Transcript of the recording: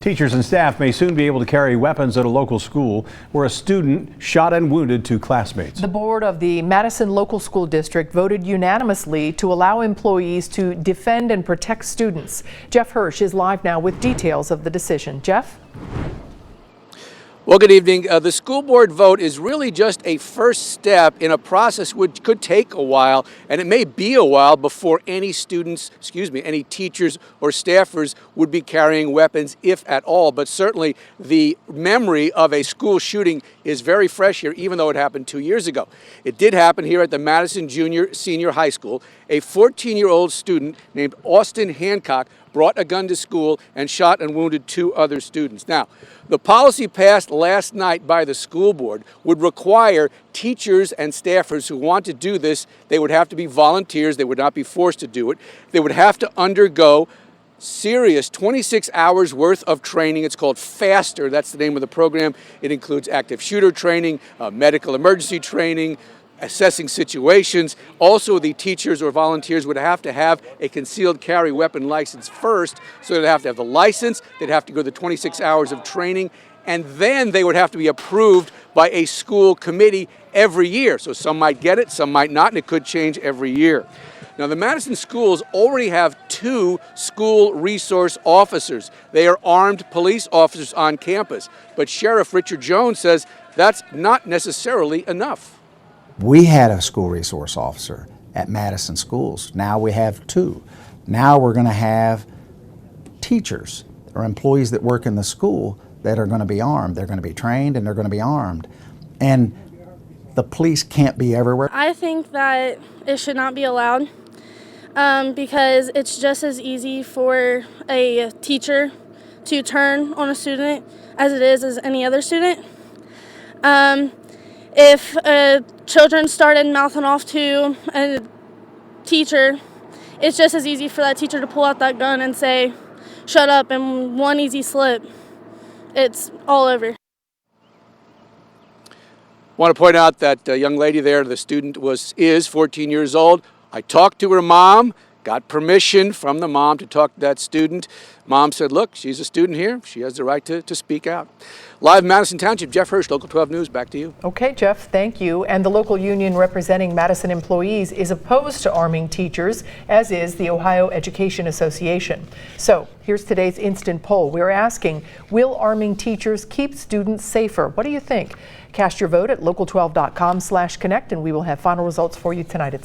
Teachers and staff may soon be able to carry weapons at a local school where a student shot and wounded two classmates. The board of the Madison Local School District voted unanimously to allow employees to defend and protect students. Jeff Hirsh is live now with details of the decision. Jeff? Well, good evening. The school board vote is really just a first step in a process which could take a while, and it may be a while before any students, any teachers or staffers would be carrying weapons, if at all. But certainly the memory of a school shooting is very fresh here, even though it happened 2 years ago. It did happen here at the Madison Senior High School. A 14-year-old student named Austin Hancock brought a gun to school and shot and wounded two other students. Now, the policy passed last night by the school board would require teachers and staffers who want to do this, they would have to be volunteers, they would not be forced to do it. They would have to undergo serious 26 hours worth of training. It's called FASTER, that's the name of the program. It includes active shooter training, medical emergency training, assessing situations. Also, the teachers or volunteers would have to have a concealed carry weapon license first, so they'd have to have the license, they'd have to go the 26 hours of training, and then they would have to be approved by a school committee every year. So some might get it, some might not, and it could change every year. Now, the Madison schools already have 2 school resource officers. They are armed police officers on campus, but Sheriff Richard Jones says that's not necessarily enough. We had a school resource officer at Madison schools. Now we have 2. Now we're going to have teachers or employees that work in the school that are going to be armed. They're going to be trained and they're going to be armed. And the police can't be everywhere. I think that it should not be allowed because it's just as easy for a teacher to turn on a student as it is as any other student. If children started mouthing off to a teacher, it's just as easy for that teacher to pull out that gun and say, "Shut up," and one easy slip, it's all over. Want to point out that young lady there, the student is 14 years old. I talked to her mom, got permission from the mom to talk to that student. Mom said, look, she's a student here. She has the right to speak out. Live Madison Township, Jeff Hirsh, Local 12 News, back to you. Okay, Jeff, thank you. And the local union representing Madison employees is opposed to arming teachers, as is the Ohio Education Association. So here's today's instant poll. We're asking, will arming teachers keep students safer? What do you think? Cast your vote at local12.com/connect, and we will have final results for you tonight at